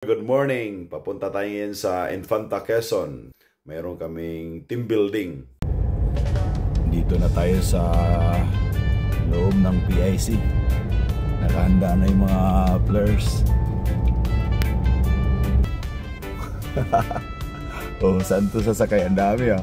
Good morning! Papunta tayo ngayon sa Infanta, Quezon. Mayroon kaming team building. Dito na tayo sa loob ng PIC. Nakahanda na yung mga players. Oh, saan to sasakay? Ang dami ah.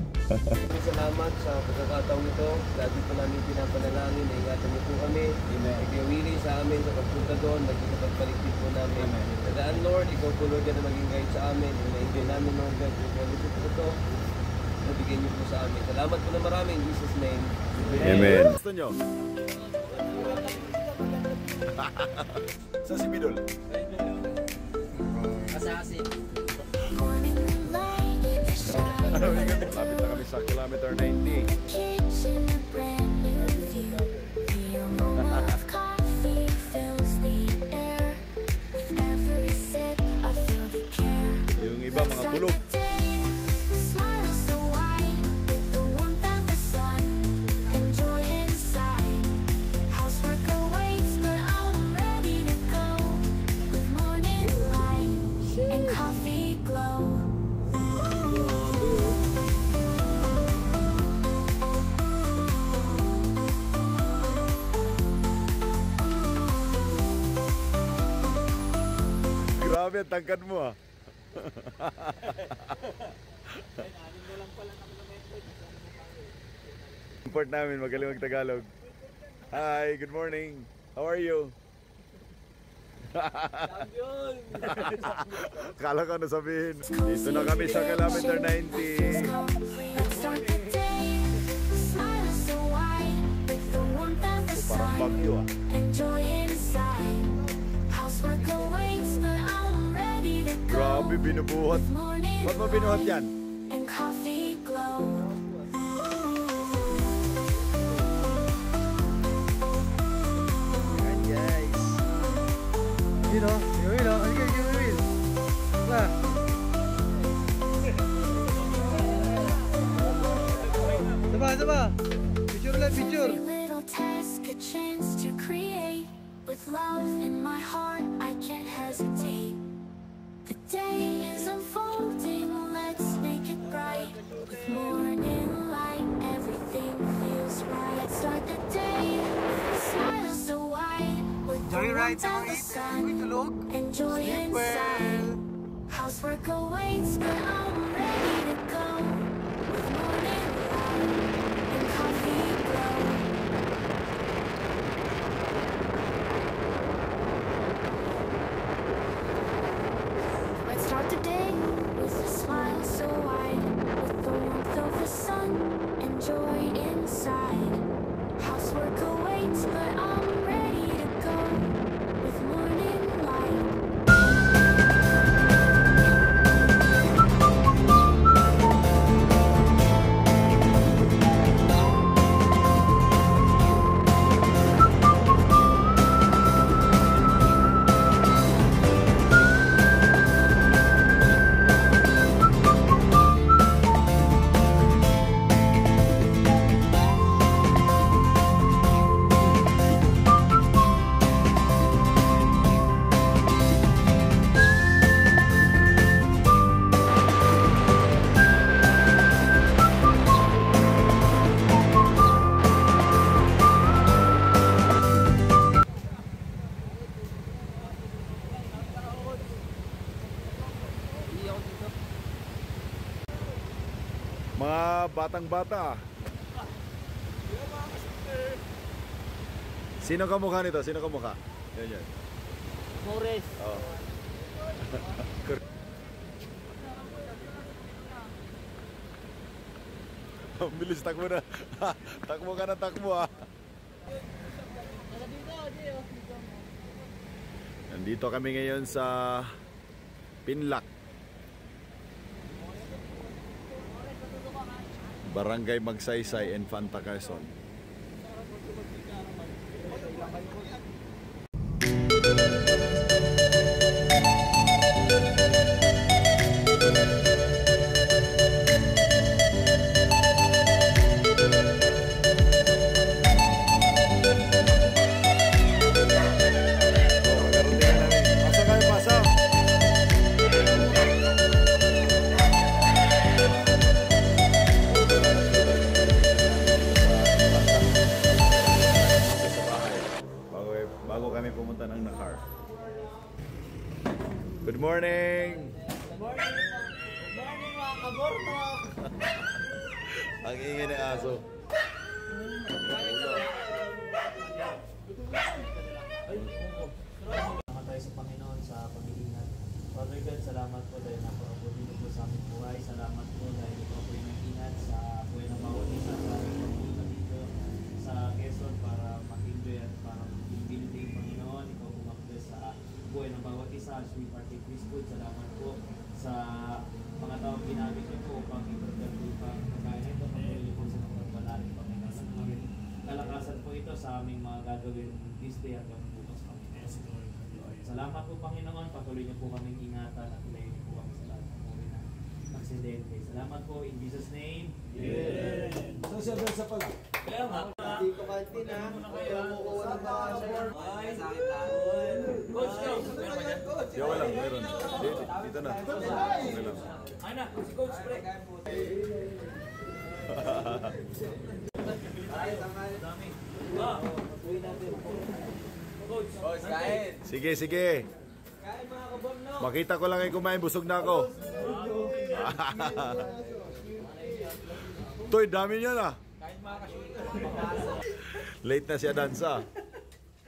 Salamat sa pagkakataong ito. Lagi po namin pinapanalangin na ingatan niyo po kami. Nag-iwili sa amin sa pagpunta doon. Nagkikapagpaligtid po namin. Tandaan Lord, ikaw po Lord na maging guide sa amin. Na-enjoy namin Lord God. Ito po ito. Nabigyan niyo po sa amin. Salamat po na marami in Jesus' name. Amen. Gusto nyo? Sa si Bidol? Asasin. Lapit na kami sa kilometer 90. Yung iba mga bulog. Grabe, tangkad mo ah. Import namin, magaling mag-Tagalog. Hi, good morning. How are you? Kala ko na sabihin. Dito na kami sa kilometer 90. Parang bagyo ah. Grabe, binubuhat. Ba't mo binuhat yan? Ayan guys. Yun o. Yun o. Yun. Nah. Sama. Picture lang, picture. With love in my heart, I can't hesitate. The day is unfolding, let's make it bright. With morning light, everything feels right. Let's start the day with a smile so wide. With the warmth of the sun, enjoy inside. Housework awaits, but I'm ready to go. With morning light and coffee glow. Start the day with a smile so wide. With the warmth of the sun, enjoy inside. Housework awaits, but I'm ready to go. With morning light. Mga batang-bata. Sino kamukha nito? Sino kamukha? Yan. Mores. Oh. Ang bilis, takbo na. Takbo ka na, takbo ah. Nandito kami ngayon sa Pinlac, Barangay Magsaysay, Infanta, Quezon. Good morning! Good morning! Good morning mga kaborno! Ang ingay ng aso. Salamat tayo sa Panginoon sa pag-iingat. Father God, salamat po dahil napakabuti niyo po sa aming buhay. Salamat po dahil ikaw po yung nag-ingat sa buhay ng bawat isa sa pagpunta dito sa Quezon para mag-enjoy at para mag-building, Panginoon. Ikaw po mag-bless sa buhay ng bawat isa as we partake this food. Salamat po sa mga taong ginamit niyo po upang i-prepare po yung pagkain ito. Patuloy niyo po sa mga pagpalarin, Panginoon. At maging kalakasan po ito sa aming mga gagawin this day hanggang bukas, Panginoon. Salamat po, Panginoon. Patuloy niyo po kaming ingatan at ilayin niyo po kami sa lahat ng uri na aksidente. Salamat po in Jesus' name. Amen. Social sa pala. Kaya nga. Hindi ko kantin ha. Kumukuha ng mga share. Ay, sakit na. Coach, meron ba dyan? Yawa lang, meron. Dito na. Okay lang. Ay na, si Coach, pre. Dami. Uwi natin. Coach, kain. Sige, sige. Kain mga kaborno. Makita ko lang ay kumain, busog na ako. Toy, dami niya na. Kain mga kasuito. Late na siya dansa.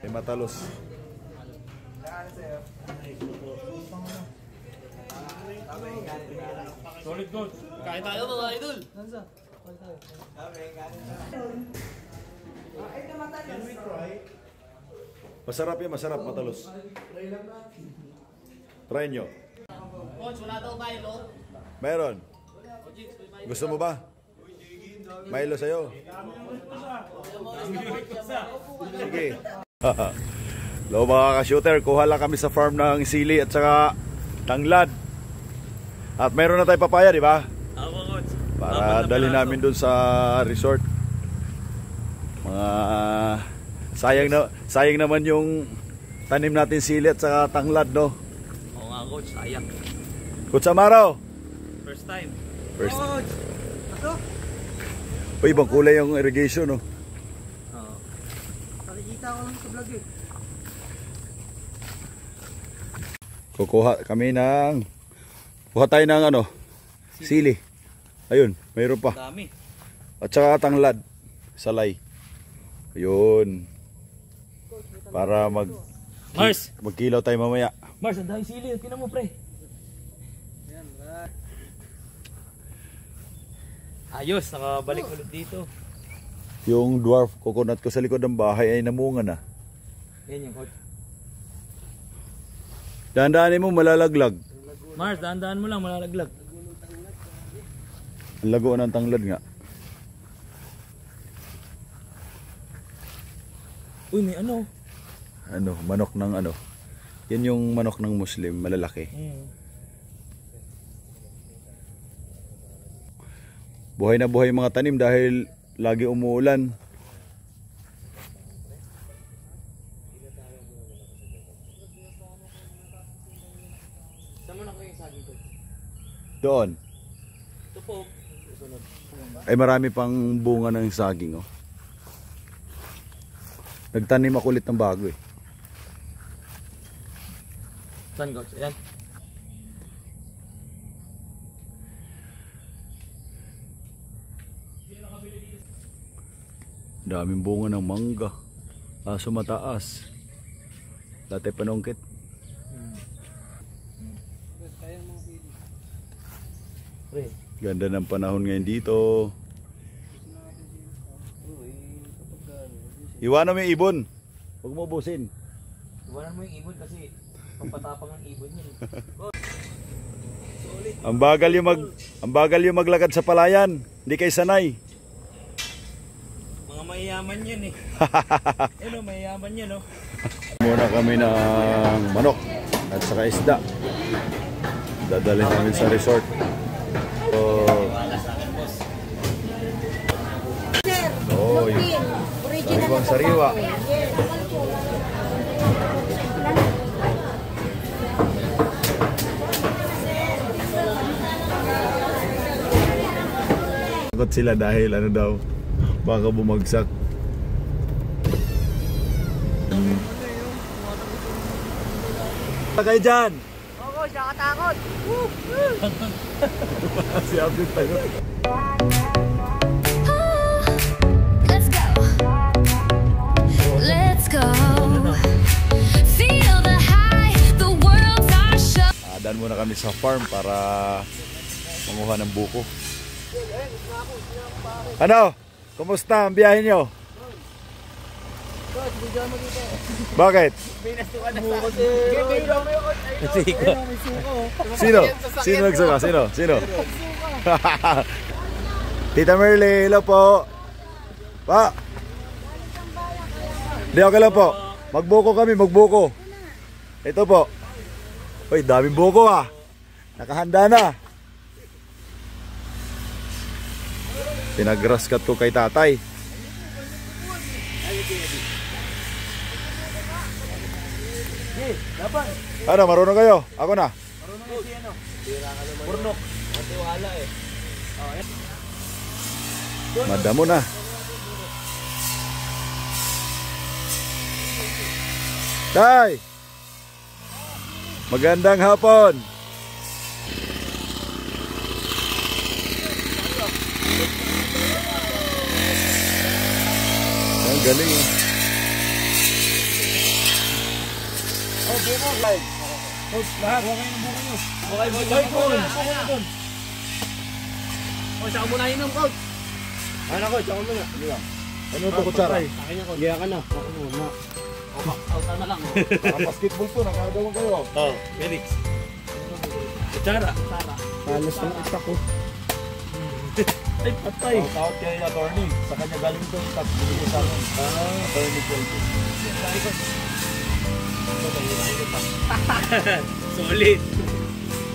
Ay matalos. Solid Coach. Kain tayo mga idol. Masarap yan, masarap, matalos. Try nyo. Coach, wala daw Milo. Meron. Gusto mo ba? Milo sa'yo. Sige. Hello mga ka-shooter, kuha lang kami sa farm ng sili at saka tanglad. At meron na tayo papaya, di ba? Ako, Coach. Para dali namin dun sa resort. Mga sayang naman yung tanim natin sili at saka tanglad, no? Oo nga, Coach. Sayang. Coach Amaro. First time. First. Uy, ibang kulay yung irrigation, no? Oo. Nakikita ko lang sa vlog eh. Kuha tayo ng ano? Sili. Ayun, mayroon pa. Dami. At saka tanglad. Salay. Ayun. Para Mars! magkilaw tayo mamaya. Mars, ang dahil sili. Tinan mo, pre. Ayos, nakabalik ulit dito. Yung dwarf coconut ko sa likod ng bahay ay namunga na. Yan yung Coach. Dahan-dahanin mo, malalaglag. Mars, dahan-dahan mo lang, malalaglag. Ang lago ng tanglad nga. Uy, may ano? Ano, manok ng ano. Yan yung manok ng Muslim, malalaki. Buhay na buhay yung mga tanim dahil lagi umuulan. Saan mo na ko yung saging, Coach? Doon. Ito po. Sunod. Ay marami pang bunga ng saging, oh. Nagtanim ako ulit ng bago, eh. Saan, Coach? Ayan. Daming bunga ng mangga. Aso mataas. Dati panungkit. Pre. Ganda ng panahon ngayon dito. Iwanan mo yung ibon. Huwag mo ubusin. Iwanan mo yung ibon kasi pampatapang ang ibon yun. Ang bagal yung maglakad sa palayan. Hindi kayo sanay. Mga mayayaman yun eh. Ano, mayayaman yun oh. Muna kami ng manok at saka isda. Dadalhin namin sa resort. So, Wala sa akin, boss. oh, yung sariwa. Takot sila dahil ano daw, baka bumagsak. Kayo dyan! Oh, Coach, nakakatakot. Si Abdul tayo. Let's go. Let's go. Feel the high, the world's our show. Daan muna kami sa farm para manguha ng buko. Ano? Kumusta ang biyahe nyo? Bakit? Sino? Sino nagsuka? Sino? Sino? Tita Merle, hello po. Pa. Hindi, okay lang po. Magbuko kami, magbuko. Ito po. Uy, daming buko ah. Nakahanda na. Pinag-grass cut ko kay tatay. Ano, marunong kayo? Ako na. Marunong yung si ano? Burnok. Matiwala eh. Madamo na. Tay! Magandang hapon. Ang galing eh. Lahat, huwag kayo ng buko nyo. Okay, buko na doon. O, saka muna inom, coach. Ano ko, tsaka muna. Ano ito kutsara? Akin niya, coach. Giya ka na. Ako muna. Pauta na lang. Basketball to, nakagawan kayo. Oh, Felix. Kutsara. Palos ng itak ko. Ay, patay. Tawag kay attorney. Sa kanya galing to. Binigay sa akin. Attorney Kelvin. Solid.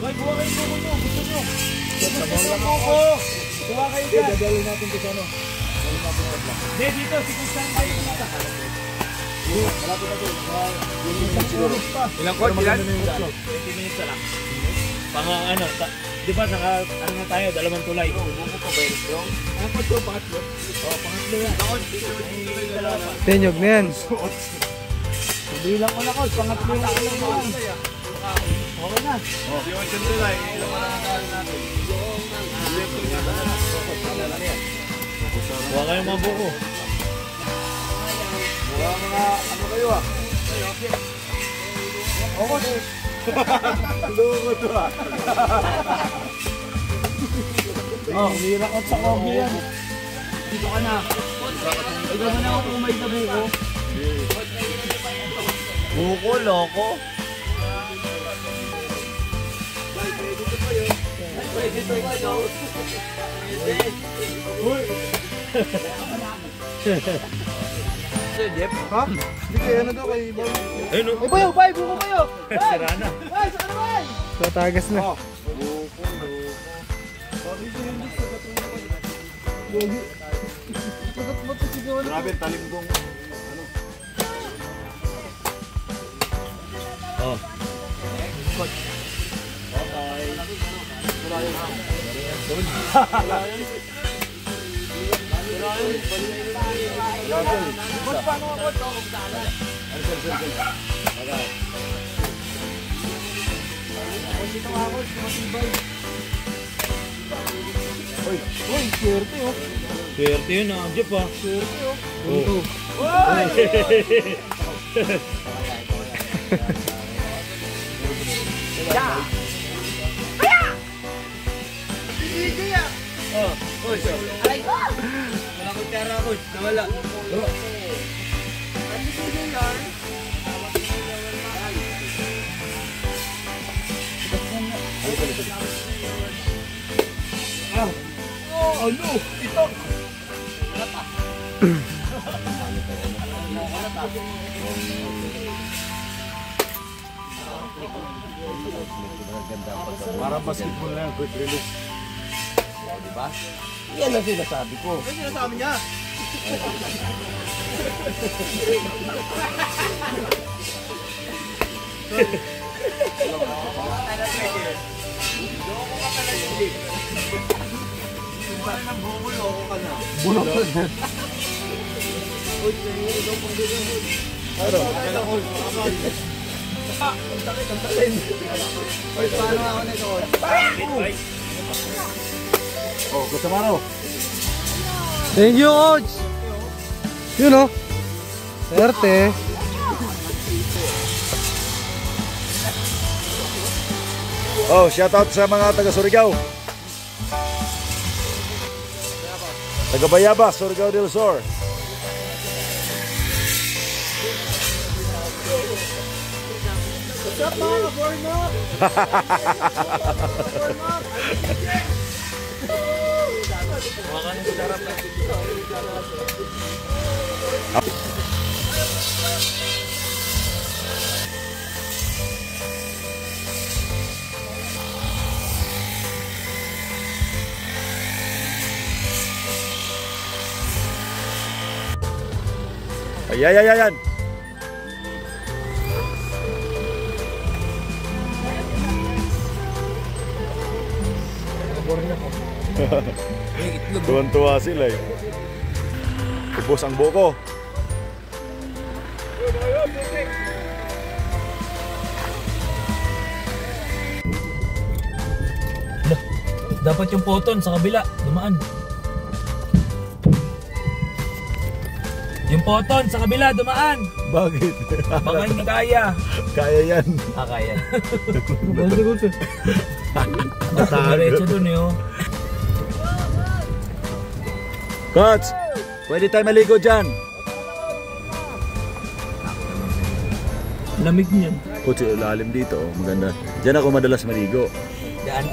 Hoy, buha kayo buko nyo. Gusto nyo. Gusto nyo buko. Buha kayo dyan. Dadalhin natin to sa ano. Hindi, dito. Si Kustan kayo dito. Malapit na to. Siguro. Ilang court? Ilan? 20 minutes na lang. Pang ano, di ba ano na tayo, dalawang tulay. Buko pa ba yun? Ang pangatlo, pangatlo. Oo, pangatlo yan. Dalawa pa. Tenyog na yan. Bilang ko na ko, pangatlo na ako lang naman. Okay na. Yung isang tulay, ilang maranataan natin. Huwag kayong mga buko. Mga ano kayo ah? Oo, Lugo to ah. oh, mirakot sa kogi yan. Dito ka na. Ikaw mo na ako kumay na buko. Buko, loko. Ha? Hindi kayo ano daw kay Boy. Ayun o. Eh, Boy, Boy, buko kayo! Sira na. Boy, saan na, Boy? Tatagas na. Grabe, talimgong. Oh. Uy, swerte oh. Swerte yun ah, Jeff ah. Swerte oh. Oh. Oh, coach. Aray ko! Wala ko tara, coach. Nawala. Ah! Oh, ano? Ito! Parang basketball na yan, quick release. Diba? Yan ang sinasabi ko. Ano sinasabi niya? Bulok na yan. Paano ako nito? Oh, Kusamaro. Thank you, coach. Yun o. Swerte. Oh, shoutout sa mga taga Surigao. Taga Bayabas, Surigao del Sur. What's up mga ka-Bornok? Ayan. Tuwan-tuwa sila eh. Ubos ang buko. Dapat yung poton sa kabila, dumaan. Yung poton sa kabila, dumaan. Bakit? Baka hindi kaya. Kaya yan. Kaya. Matago. Diretso dun eh, oh. Coach, pwede tayo maligo dyan. Lamig niyan. Coach, lalim dito. Oh. Maganda. Diyan ako madalas maligo. Daan.